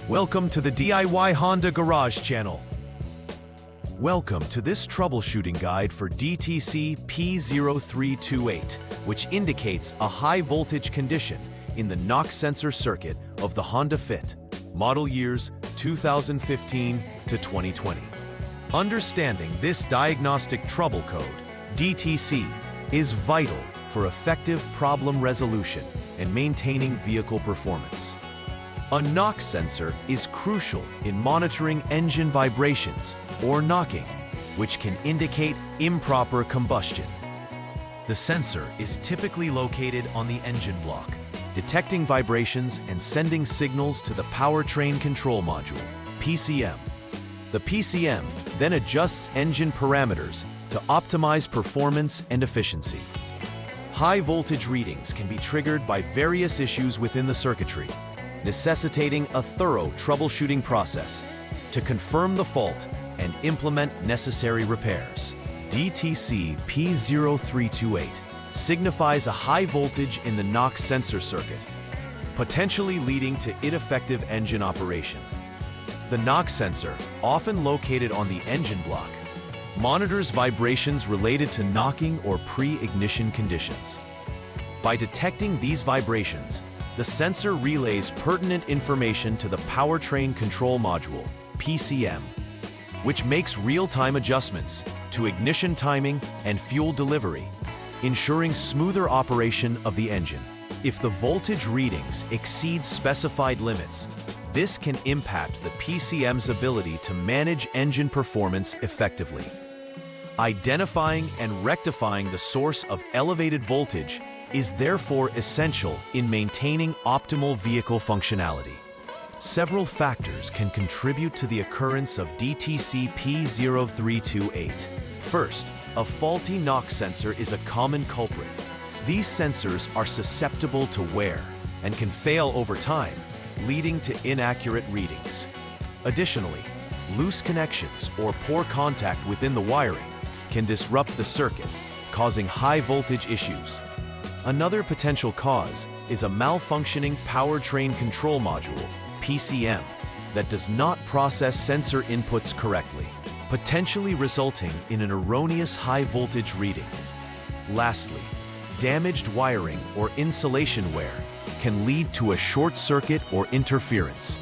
Welcome to the DIY Honda Garage channel. Welcome to this troubleshooting guide for DTC P0328, which indicates a high voltage condition in the knock sensor circuit of the Honda Fit, model years 2015 to 2020. Understanding this diagnostic trouble code, DTC, is vital for effective problem resolution and maintaining vehicle performance. A knock sensor is crucial in monitoring engine vibrations or knocking, which can indicate improper combustion. The sensor is typically located on the engine block, detecting vibrations and sending signals to the powertrain control module, PCM. The PCM then adjusts engine parameters to optimize performance and efficiency. High voltage readings can be triggered by various issues within the circuitry, necessitating a thorough troubleshooting process to confirm the fault and implement necessary repairs. DTC P0328 signifies a high voltage in the knock sensor circuit, potentially leading to ineffective engine operation. The knock sensor, often located on the engine block, monitors vibrations related to knocking or pre-ignition conditions. By detecting these vibrations, the sensor relays pertinent information to the powertrain control module, PCM, which makes real-time adjustments to ignition timing and fuel delivery, ensuring smoother operation of the engine. If the voltage readings exceed specified limits, this can impact the PCM's ability to manage engine performance effectively. Identifying and rectifying the source of elevated voltage is therefore essential in maintaining optimal vehicle functionality. Several factors can contribute to the occurrence of DTC P0328. First, a faulty knock sensor is a common culprit. These sensors are susceptible to wear and can fail over time, leading to inaccurate readings. Additionally, loose connections or poor contact within the wiring can disrupt the circuit, causing high voltage issues. Another potential cause is a malfunctioning powertrain control module, PCM, that does not process sensor inputs correctly, potentially resulting in an erroneous high voltage reading. Lastly, damaged wiring or insulation wear can lead to a short circuit or interference,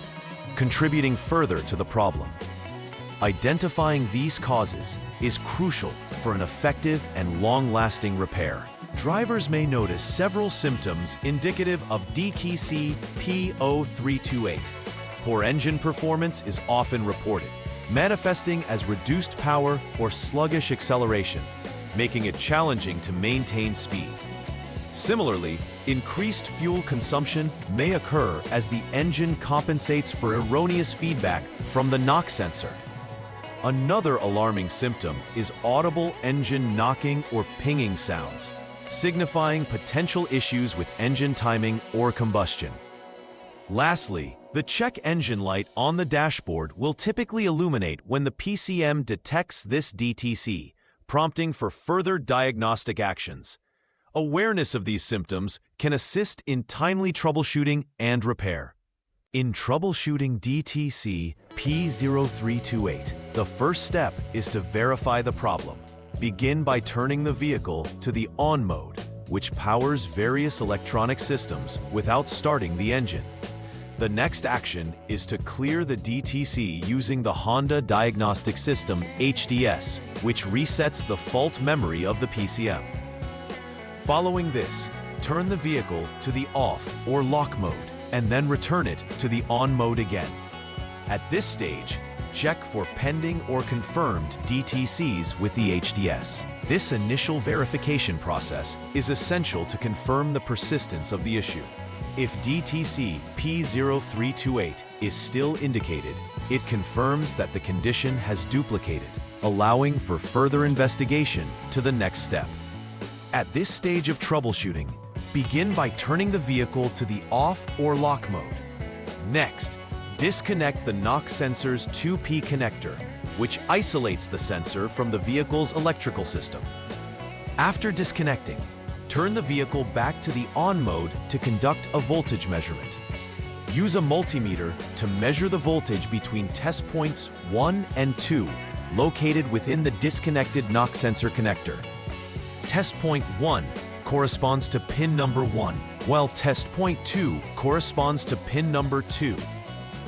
contributing further to the problem. Identifying these causes is crucial for an effective and long-lasting repair. Drivers may notice several symptoms indicative of DTC P0328. Poor engine performance is often reported, manifesting as reduced power or sluggish acceleration, making it challenging to maintain speed. Similarly, increased fuel consumption may occur as the engine compensates for erroneous feedback from the knock sensor. Another alarming symptom is audible engine knocking or pinging sounds, signifying potential issues with engine timing or combustion. Lastly, the check engine light on the dashboard will typically illuminate when the PCM detects this DTC, prompting for further diagnostic actions. Awareness of these symptoms can assist in timely troubleshooting and repair. In troubleshooting DTC P0328, the first step is to verify the problem. Begin by turning the vehicle to the on mode, which powers various electronic systems without starting the engine. The next action is to clear the DTC using the Honda Diagnostic System HDS, which resets the fault memory of the PCM. Following this, turn the vehicle to the off or lock mode and then return it to the on mode again. At this stage, check for pending or confirmed DTCs with the HDS. This initial verification process is essential to confirm the persistence of the issue. If DTC P0328 is still indicated, it confirms that the condition has duplicated, allowing for further investigation to the next step. At this stage of troubleshooting, begin by turning the vehicle to the off or lock mode. Next, disconnect the knock sensor's 2P connector, which isolates the sensor from the vehicle's electrical system. After disconnecting, turn the vehicle back to the on mode to conduct a voltage measurement. Use a multimeter to measure the voltage between test points 1 and 2, located within the disconnected knock sensor connector. Test point 1 corresponds to pin number 1, while test point 2 corresponds to pin number 2.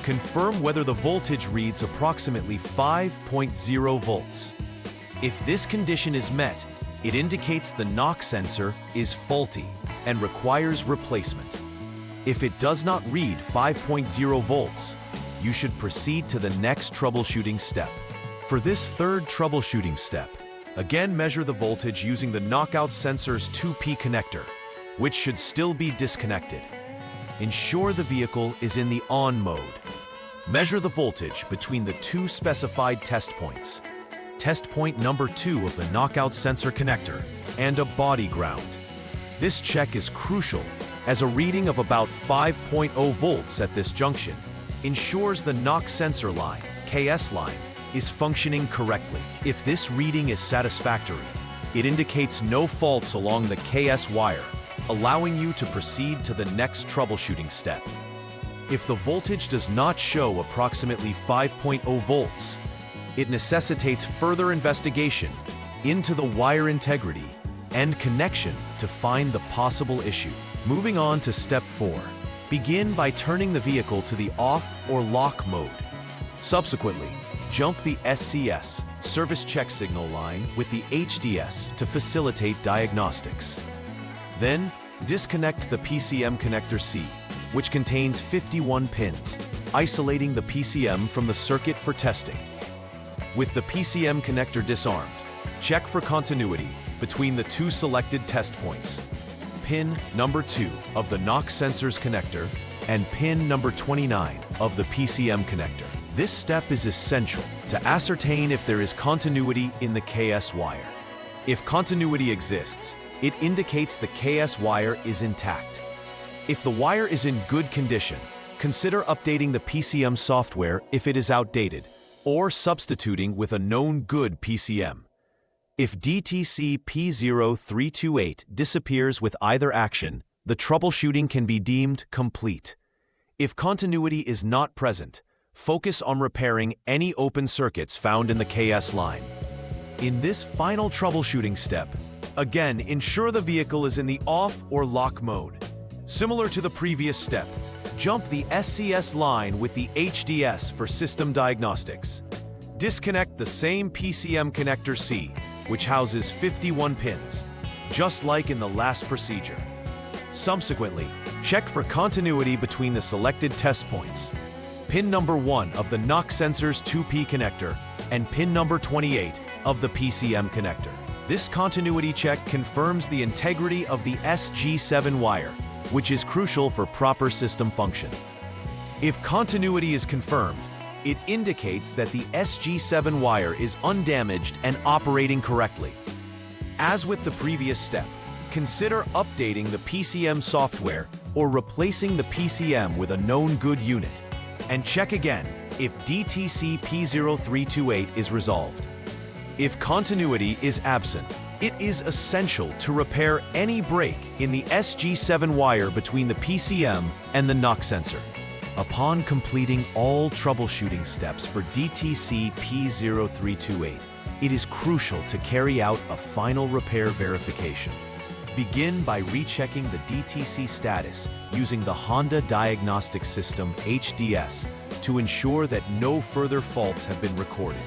Confirm whether the voltage reads approximately 5.0 volts. If this condition is met, it indicates the knock sensor is faulty and requires replacement. If it does not read 5.0 volts, you should proceed to the next troubleshooting step. For this third troubleshooting step, again measure the voltage using the knockout sensor's 2P connector, which should still be disconnected. Ensure the vehicle is in the on mode. Measure the voltage between the two specified test points. Test point number 2 of the knockout sensor connector and a body ground. This check is crucial as a reading of about 5.0 volts at this junction ensures the knock sensor line, KS line, is functioning correctly. If this reading is satisfactory, it indicates no faults along the KS wire, allowing you to proceed to the next troubleshooting step. If the voltage does not show approximately 5.0 volts, it necessitates further investigation into the wire integrity and connection to find the possible issue. Moving on to step 4. Begin by turning the vehicle to the off or lock mode. Subsequently, jump the SCS, service check signal line, with the HDS to facilitate diagnostics. Then, disconnect the PCM connector C, which contains 51 pins, isolating the PCM from the circuit for testing. With the PCM connector disarmed, check for continuity between the two selected test points. Pin number 2 of the knock sensor's connector and pin number 29 of the PCM connector. This step is essential to ascertain if there is continuity in the KS wire. If continuity exists, it indicates the KS wire is intact. If the wire is in good condition, consider updating the PCM software if it is outdated, or substituting with a known good PCM. If DTC P0328 disappears with either action, the troubleshooting can be deemed complete. If continuity is not present, focus on repairing any open circuits found in the KS line. In this final troubleshooting step, again ensure the vehicle is in the off or lock mode. Similar to the previous step, jump the SCS line with the HDS for system diagnostics. Disconnect the same PCM connector C, which houses 51 pins, just like in the last procedure. Subsequently, check for continuity between the selected test points. Pin number 1 of the knock sensor's 2P connector and pin number 28 of the PCM connector. This continuity check confirms the integrity of the SG7 wire, which is crucial for proper system function. If continuity is confirmed, it indicates that the SG7 wire is undamaged and operating correctly. As with the previous step, consider updating the PCM software or replacing the PCM with a known good unit, and check again if DTC P0328 is resolved. If continuity is absent, it is essential to repair any break in the SG7 wire between the PCM and the knock sensor. Upon completing all troubleshooting steps for DTC P0328, it is crucial to carry out a final repair verification. Begin by rechecking the DTC status using the Honda Diagnostic System HDS to ensure that no further faults have been recorded.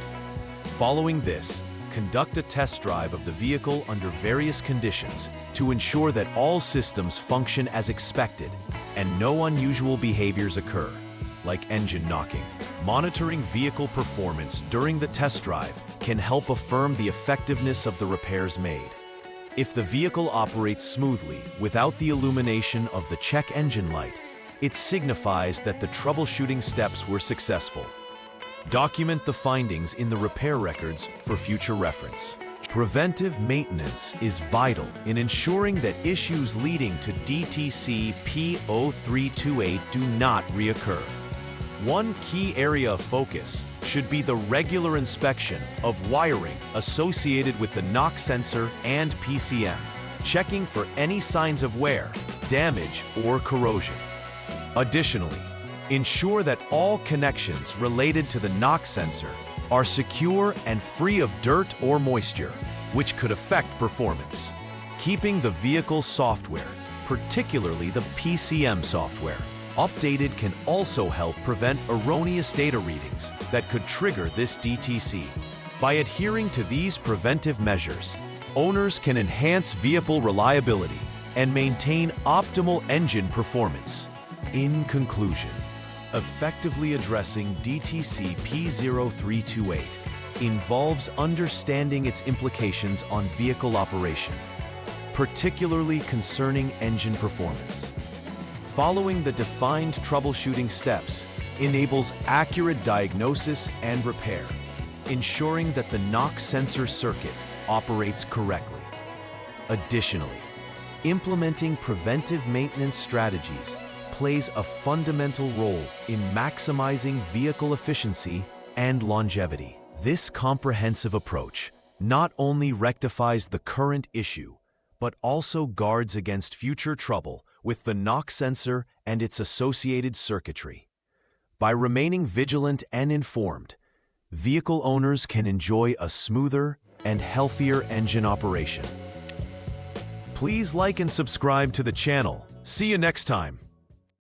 Following this, conduct a test drive of the vehicle under various conditions to ensure that all systems function as expected and no unusual behaviors occur, like engine knocking. Monitoring vehicle performance during the test drive can help affirm the effectiveness of the repairs made. If the vehicle operates smoothly without the illumination of the check engine light, it signifies that the troubleshooting steps were successful. Document the findings in the repair records for future reference. Preventive maintenance is vital in ensuring that issues leading to DTC P0328 do not reoccur. One key area of focus should be the regular inspection of wiring associated with the knock sensor and PCM, checking for any signs of wear, damage, or corrosion. Additionally, Ensure that all connections related to the knock sensor are secure and free of dirt or moisture, which could affect performance. Keeping the vehicle software, particularly the PCM software, updated can also help prevent erroneous data readings that could trigger this DTC. By adhering to these preventive measures, owners can enhance vehicle reliability and maintain optimal engine performance. In conclusion, effectively addressing DTC P0328 involves understanding its implications on vehicle operation, particularly concerning engine performance. Following the defined troubleshooting steps enables accurate diagnosis and repair, ensuring that the knock sensor circuit operates correctly. Additionally, implementing preventive maintenance strategies plays a fundamental role in maximizing vehicle efficiency and longevity. This comprehensive approach not only rectifies the current issue, but also guards against future trouble with the knock sensor and its associated circuitry. By remaining vigilant and informed, vehicle owners can enjoy a smoother and healthier engine operation. Please like and subscribe to the channel. See you next time.